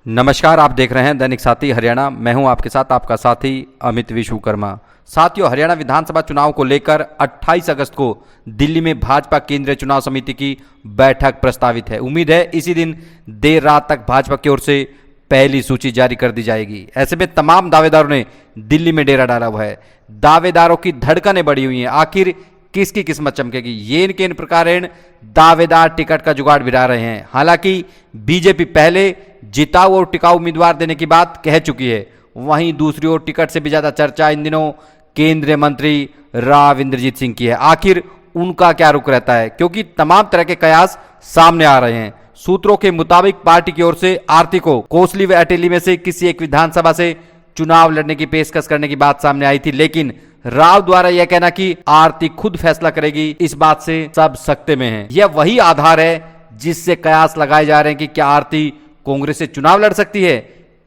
नमस्कार, आप देख रहे हैं दैनिक साथी हरियाणा। मैं हूं आपके साथ आपका साथी अमित विश्वकर्मा। साथियों, हरियाणा विधानसभा चुनाव को लेकर 28 अगस्त को दिल्ली में भाजपा केंद्रीय चुनाव समिति की बैठक प्रस्तावित है। उम्मीद है इसी दिन देर रात तक भाजपा की ओर से पहली सूची जारी कर दी जाएगी। ऐसे में तमाम दावेदारों ने दिल्ली में डेरा डाला हुआ है। दावेदारों की धड़कनें बढ़ी हुई हैं। आखिर किसकी किस्मत चमकेगी, ये इन प्रकार दावेदार टिकट का जुगाड़ भिड़ा रहे हैं। हालांकि बीजेपी पहले जिताऊ और टिकाऊ उम्मीदवार देने की बात कह चुकी है। वहीं दूसरी ओर टिकट से भी ज्यादा चर्चा इन दिनों केंद्रीय मंत्री राव इंद्रजीत सिंह की है। आखिर उनका क्या रुख रहता है, क्योंकि तमाम तरह के कयास सामने आ रहे हैं। सूत्रों के मुताबिक पार्टी की ओर से आरती को कोसली व अटेली में से किसी एक विधानसभा से चुनाव लड़ने की पेशकश करने की बात सामने आई थी, लेकिन राव द्वारा यह कहना कि आरती खुद फैसला करेगी, इस बात से सब सकते में हैं। यह वही आधार है जिससे कयास लगाए जा रहे हैं कि क्या आरती कांग्रेस से चुनाव लड़ सकती है,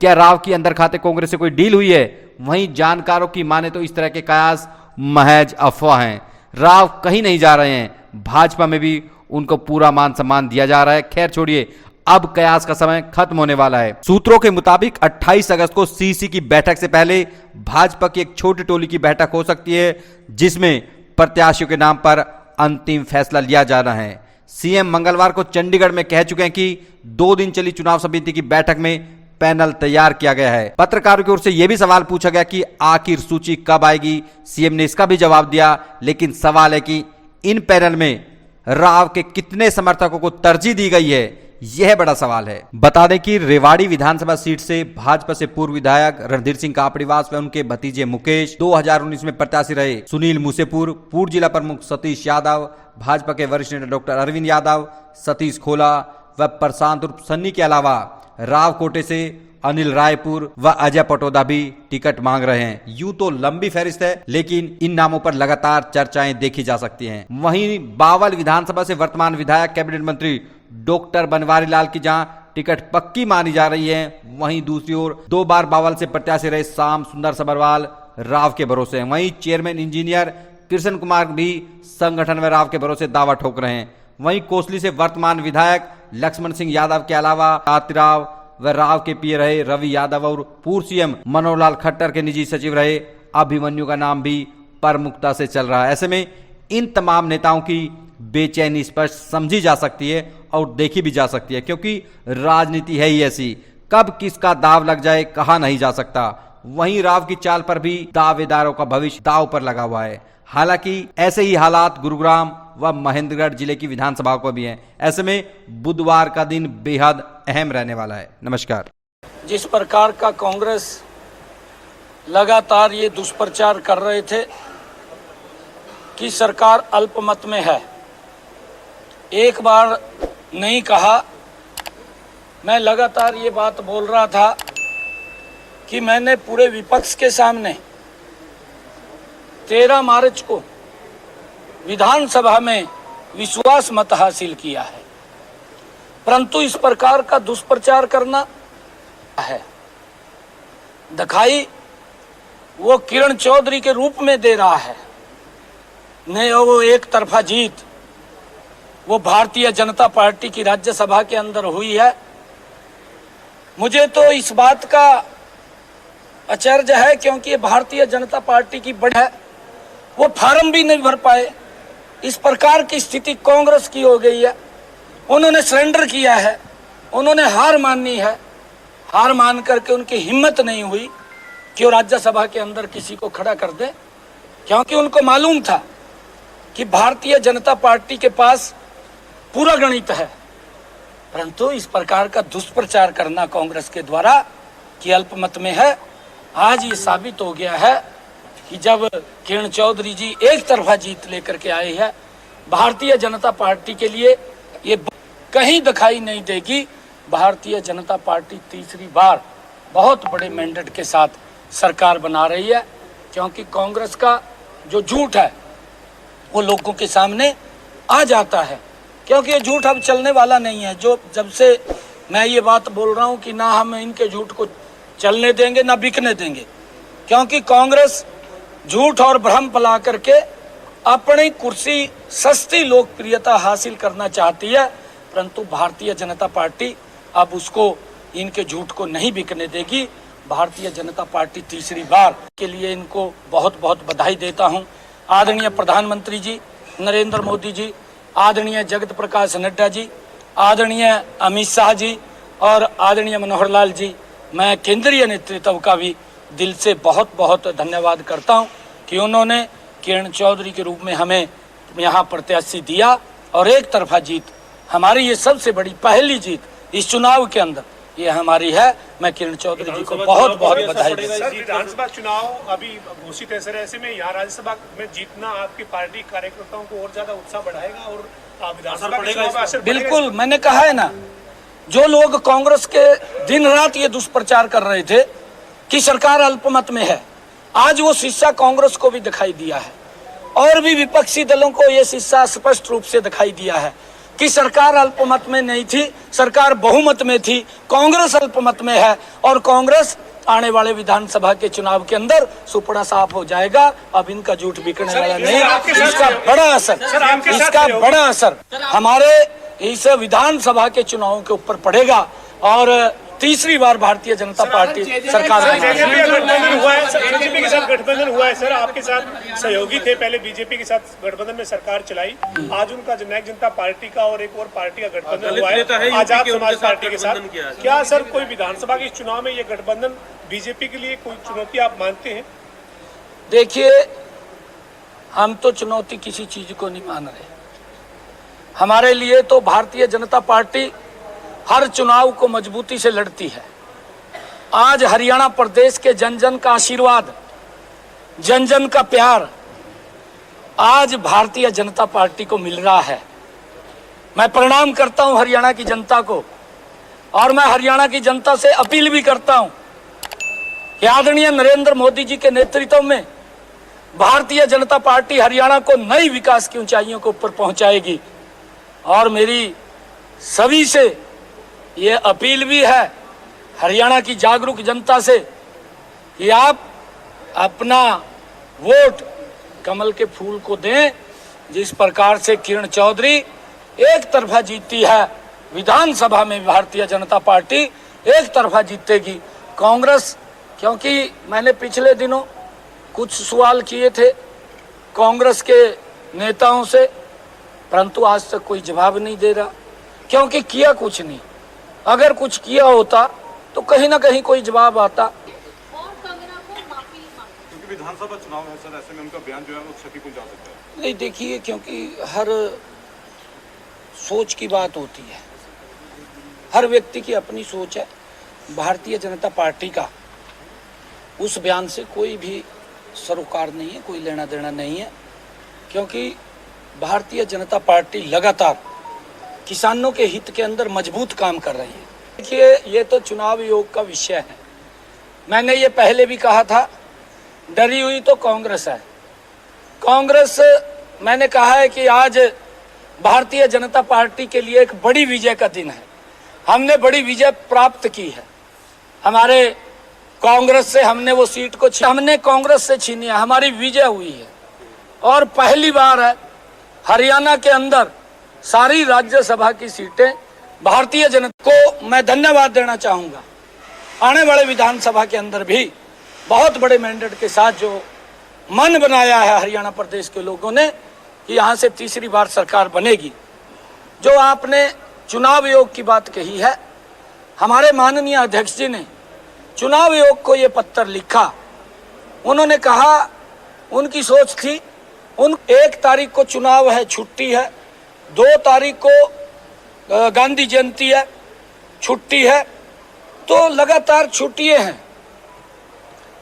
क्या राव की अंदर खाते कांग्रेस से कोई डील हुई है। वहीं जानकारों की माने तो इस तरह के कयास महज अफवाह हैं। राव कहीं नहीं जा रहे हैं, भाजपा में भी उनको पूरा मान सम्मान दिया जा रहा है। खैर छोड़िए, अब कयास का समय खत्म होने वाला है। सूत्रों के मुताबिक 28 अगस्त को सीसी की बैठक से पहले भाजपा की एक छोटी टोली की बैठक हो सकती है, जिसमें प्रत्याशियों के नाम पर अंतिम फैसला लिया जाना है। सीएम मंगलवार को चंडीगढ़ में कह चुके हैं कि 2 दिन चली चुनाव समिति की बैठक में पैनल तैयार किया गया है। पत्रकारों की ओर से यह भी सवाल पूछा गया कि आखिर सूची कब आएगी। सीएम ने इसका भी जवाब दिया, लेकिन सवाल है कि इन पैनल में राव के कितने समर्थकों को तरजीह दी गई है, यह बड़ा सवाल है। बता दें कि रेवाड़ी विधानसभा सीट से भाजपा से पूर्व विधायक रणधीर सिंह कापड़ीवास व उनके भतीजे मुकेश, 2019 में प्रत्याशी रहे सुनील मूसेपुर, पूर्व जिला प्रमुख सतीश यादव, भाजपा के वरिष्ठ नेता डॉक्टर अरविंद यादव, सतीश खोला व प्रशांत उर्फ सन्नी के अलावा राव कोटे से अनिल रायपुर व अजय पटोदा भी टिकट मांग रहे हैं। यूं तो लंबी फहरिस्त है, लेकिन इन नामों पर लगातार चर्चाएं देखी जा सकती हैं। वहीं बावल विधानसभा से वर्तमान विधायक कैबिनेट मंत्री डॉक्टर बनवारी लाल की जहां टिकट पक्की मानी जा रही है, वहीं दूसरी ओर 2 बार बावल से प्रत्याशी रहे श्याम सुंदर सबरवाल राव के भरोसे हैं। वहीं चेयरमैन इंजीनियर कृष्ण कुमार भी संगठन में राव के भरोसे दावा ठोक रहे हैं। वहीं कोसली से वर्तमान विधायक लक्ष्मण सिंह यादव के अलावा राव व राव के पीए रहे रवि यादव और पूर्व सीएम मनोहर लाल खट्टर के निजी सचिव रहे अभिमन्यु का नाम भी प्रमुखता से चल रहा है। ऐसे में इन तमाम नेताओं की बेचैनी स्पष्ट समझी जा सकती है और देखी भी जा सकती है, क्योंकि राजनीति है ही ऐसी, कब किसका दाव लग जाए कहा नहीं जा सकता। वहीं राव की चाल पर भी दावेदारों का भविष्य दाव पर लगा हुआ है। हालांकि ऐसे ही हालात गुरुग्राम व महेंद्रगढ़ जिले की विधानसभा को भी हैं। ऐसे में बुधवार का दिन बेहद अहम रहने वाला है। नमस्कार। जिस प्रकार का कांग्रेस लगातार ये दुष्प्रचार कर रहे थे कि सरकार अल्पमत में है, एक बार नहीं कहा, मैं लगातार ये बात बोल रहा था कि मैंने पूरे विपक्ष के सामने 13 मार्च को विधानसभा में विश्वास मत हासिल किया है, परंतु इस प्रकार का दुष्प्रचार करना है, दिखाई वो किरण चौधरी के रूप में दे रहा है। नहीं, वो एक तरफा जीत वो भारतीय जनता पार्टी की राज्यसभा के अंदर हुई है। मुझे तो इस बात का आश्चर्य है, क्योंकि भारतीय जनता पार्टी की बड़ी है, वो फार्म भी नहीं भर पाए। इस प्रकार की स्थिति कांग्रेस की हो गई है। उन्होंने सरेंडर किया है, उन्होंने हार मानी है। हार मान करके उनकी हिम्मत नहीं हुई कि वो राज्यसभा के अंदर किसी को खड़ा कर दे, क्योंकि उनको मालूम था कि भारतीय जनता पार्टी के पास पूरा गणित है। परंतु इस प्रकार का दुष्प्रचार करना कांग्रेस के द्वारा कि अल्पमत में है, आज ये साबित हो गया है कि जब किरण चौधरी जी एक तरफा जीत लेकर के आए हैं, भारतीय जनता पार्टी के लिए ये कहीं दिखाई नहीं देगी। भारतीय जनता पार्टी तीसरी बार बहुत बड़े मैंडेट के साथ सरकार बना रही है, क्योंकि कांग्रेस का जो झूठ है वो लोगों के सामने आ जाता है, क्योंकि ये झूठ अब चलने वाला नहीं है। जो जब से मैं ये बात बोल रहा हूँ कि ना हम इनके झूठ को चलने देंगे ना बिकने देंगे, क्योंकि कांग्रेस झूठ और भ्रम फैला करके अपनी कुर्सी सस्ती लोकप्रियता हासिल करना चाहती है, परंतु भारतीय जनता पार्टी अब उसको इनके झूठ को नहीं बिकने देगी। भारतीय जनता पार्टी तीसरी बार के लिए इनको बहुत बहुत बधाई देता हूं। आदरणीय प्रधानमंत्री जी नरेंद्र मोदी जी, आदरणीय जगत प्रकाश नड्डा जी, आदरणीय अमित शाह जी और आदरणीय मनोहर लाल जी, मैं केंद्रीय नेतृत्व का भी दिल से बहुत बहुत धन्यवाद करता हूं कि उन्होंने किरण चौधरी के रूप में हमें यहाँ प्रत्याशी दिया और एक तरफा जीत, हमारी ये सबसे बड़ी पहली जीत इस चुनाव के अंदर ये हमारी है। मैं किरण चौधरी जी को बहुत बहुत बधाई देता हूं। सर, विधानसभा चुनाव अभी घोषित है सर, ऐसे में यहाँ राज्यसभा में जीतना आपकी पार्टी कार्यकर्ताओं को और ज्यादा उत्साह बढ़ाएगा और विधानसभा के चुनाव का असर बिल्कुल, मैंने कहा है ना, जो लोग कांग्रेस के दिन रात ये दुष्प्रचार कर रहे थे कि सरकार अल्पमत में है, आज वो शीशा कांग्रेस को भी दिखाई दिया है और भी विपक्षी दलों को ये शीशा स्पष्ट रूप से दिखाई दिया है कि सरकार अल्पमत में नहीं थी, सरकार बहुमत में थी, कांग्रेस अल्पमत में है और कांग्रेस आने वाले विधानसभा के चुनाव के अंदर सुपड़ा साफ हो जाएगा। अब इनका झूठ बिकने वाला नहीं, इसका बड़ा असर हमारे इस विधानसभा के चुनावों के ऊपर पड़ेगा और तीसरी बार भारतीय जनता पार्टी सरकार बीजेपी के साथ गठबंधन हुआ है सर, आपके साथ सहयोगी थे, पहले बीजेपी के साथ गठबंधन में सरकार चलाई, आज उनका जननायक जनता पार्टी का और एक और पार्टी का गठबंधन हुआ है आजाद समाज पार्टी के साथ। क्या सर कोई विधानसभा के चुनाव में ये गठबंधन बीजेपी के लिए कोई चुनौती आप मानते हैं? देखिए, हम तो चुनौती किसी चीज को नहीं मान रहे। हमारे लिए तो भारतीय जनता पार्टी हर चुनाव को मजबूती से लड़ती है। आज हरियाणा प्रदेश के जन जन का आशीर्वाद, जन जन का प्यार आज भारतीय जनता पार्टी को मिल रहा है। मैं प्रणाम करता हूं हरियाणा की जनता को और मैं हरियाणा की जनता से अपील भी करता हूं कि आदरणीय नरेंद्र मोदी जी के नेतृत्व में भारतीय जनता पार्टी हरियाणा को नई विकास की ऊंचाइयों को ऊपर पहुंचाएगी। और मेरी सभी से ये अपील भी है हरियाणा की जागरूक जनता से कि आप अपना वोट कमल के फूल को दें। जिस प्रकार से किरण चौधरी एक तरफा जीतती है विधानसभा में, भारतीय जनता पार्टी एक तरफा जीतेगी। कांग्रेस, क्योंकि मैंने पिछले दिनों कुछ सवाल किए थे कांग्रेस के नेताओं से, परंतु आज तक कोई जवाब नहीं दे रहा, क्योंकि किया कुछ नहीं। अगर कुछ किया होता तो कहीं ना कहीं कोई जवाब आता। क्योंकि विधानसभा चुनाव है सर, ऐसे में उनका बयान जो है वो क्षति पहुंचा सकता है। नहीं, देखिए, क्योंकि हर सोच की बात होती है, हर व्यक्ति की अपनी सोच है। भारतीय जनता पार्टी का उस बयान से कोई भी सरोकार नहीं है, कोई लेना देना नहीं है, क्योंकि भारतीय जनता पार्टी लगातार किसानों के हित के अंदर मजबूत काम कर रही है। देखिए, ये तो चुनाव आयोग का विषय है। मैंने ये पहले भी कहा था, डरी हुई तो कांग्रेस है। कांग्रेस, मैंने कहा है कि आज भारतीय जनता पार्टी के लिए एक बड़ी विजय का दिन है। हमने बड़ी विजय प्राप्त की है। हमारे कांग्रेस से हमने वो सीट को हमने कांग्रेस से छीनी है, हमारी विजय हुई है। और पहली बार है हरियाणा के अंदर सारी राज्यसभा की सीटें भारतीय जनता को मैं धन्यवाद देना चाहूंगा। आने वाले विधानसभा के अंदर भी बहुत बड़े मैंडेट के साथ जो मन बनाया है हरियाणा प्रदेश के लोगों ने कि यहाँ से तीसरी बार सरकार बनेगी। जो आपने चुनाव आयोग की बात कही है, हमारे माननीय अध्यक्ष जी ने चुनाव आयोग को ये पत्र लिखा। उन्होंने कहा, उनकी सोच थी, उन 1 तारीख को चुनाव है, छुट्टी है, 2 तारीख को गांधी जयंती है, छुट्टी है, तो लगातार छुट्टियां हैं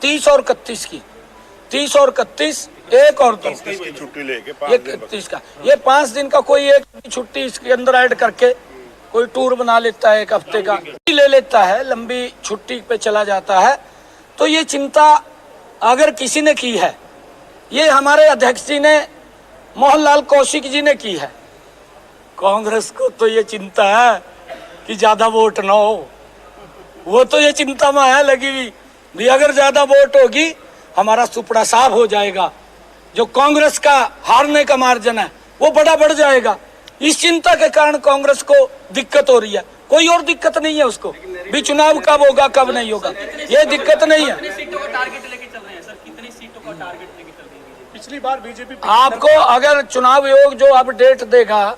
30 और 31 की, 30 और 31, 1 और 2 की छुट्टी लेके 31 का, ये 5 दिन का कोई एक छुट्टी इसके अंदर ऐड करके कोई टूर बना लेता है, 1 हफ्ते का ले लेता है, लंबी छुट्टी पे चला जाता है। तो ये चिंता अगर किसी ने की है, ये हमारे अध्यक्ष जी ने, मोहनलाल कौशिक जी ने की है। कांग्रेस को तो ये चिंता है कि ज्यादा वोट ना हो, वो तो ये चिंता में है लगी हुई भी, अगर ज्यादा वोट होगी हमारा सुपड़ा साफ हो जाएगा, जो कांग्रेस का हारने का मार्जिन है वो बड़ा बढ़ जाएगा। इस चिंता के कारण कांग्रेस को दिक्कत हो रही है। कोई और दिक्कत नहीं है उसको भी चुनाव कब होगा कब नहीं होगा, ये दिक्कत नहीं है। सीटों का टारगेट लेके चल रहे हैं सर, कितनी सीटों का टारगेट लेके चल रहे हैं? पिछली बार बीजेपी आपको अगर चुनाव आयोग जो अब डेट देगा,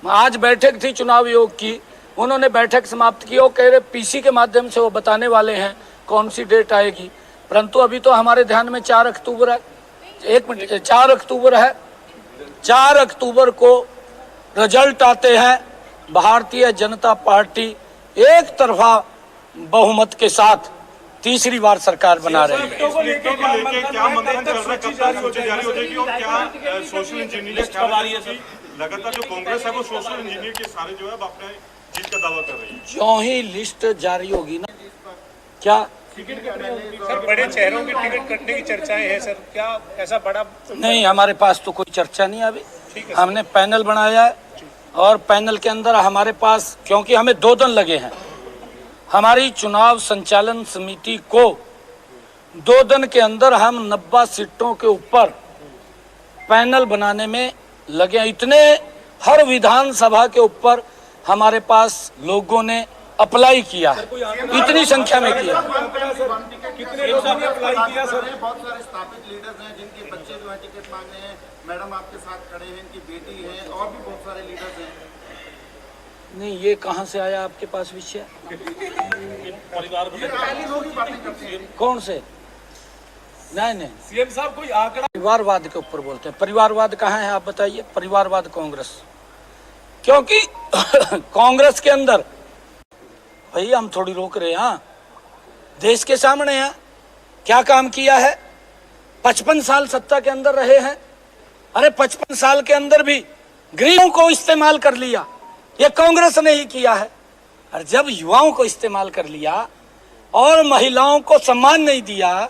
आज बैठक थी चुनाव आयोग की, उन्होंने बैठक समाप्त की और कह रहे पीसी के माध्यम से वो बताने वाले हैं कौन सी डेट आएगी, परंतु अभी तो हमारे ध्यान में 4 अक्टूबर है। 1 मिनट, 4 अक्टूबर है। 4 अक्टूबर को रिजल्ट आते हैं, भारतीय जनता पार्टी एक तरफा बहुमत के साथ तीसरी बार सरकार बना रही है। इस सीटों को लेके क्या मंथन चल रहा है, कब तक सूची जारी हो जाएगी और क्या सोशल इंजीनियरिंग लगातार जो कांग्रेस है वो सोशल इंजीनियर के सारे जो है अब अपने जीत का दावा कर रही है? जो ही लिस्ट जारी होगी ना, क्या सर बड़े चेहरों की टिकट कटने की चर्चाएं हैं सर, क्या ऐसा बड़ा नहीं, हमारे पास तो कोई चर्चा नहीं है अभी। हमने पैनल बनाया है और पैनल के अंदर हमारे पास, क्योंकि हमें 2 दिन लगे हैं, हमारी चुनाव संचालन समिति को 2 दिन के अंदर हम 90 सीटों के ऊपर पैनल बनाने में लगे हैं। इतने हर विधानसभा के ऊपर हमारे पास लोगों ने अप्लाई किया है, इतनी संख्या में किया। कितने लोगों ने अप्लाई किया सर? बहुत सारे स्थापित लीडर्स हैं जिनके बच्चे जो है टिकट मांग रहे हैं, मैडम आपके साथ खड़े हैं, इनकी बेटी है और भी बहुत सारे लीडर्स हैं। नहीं, ये कहाँ से आया आपके पास विषय? पहले लोग ही बातें करते हैं। कौन से? नहीं, सीएम साहब कोई आंकड़ा परिवारवाद के ऊपर बोलते हैं। परिवारवाद कहाँ है आप बताइए? परिवारवाद कांग्रेस, क्योंकि कांग्रेस के अंदर भैया हम थोड़ी रोक रहे हैं, हाँ देश के सामने है क्या काम किया है। 55 साल सत्ता के अंदर रहे हैं, अरे 55 साल के अंदर भी गरीबों को इस्तेमाल कर लिया, ये कांग्रेस ने ही किया है। और जब युवाओं को इस्तेमाल कर लिया और महिलाओं को सम्मान नहीं दिया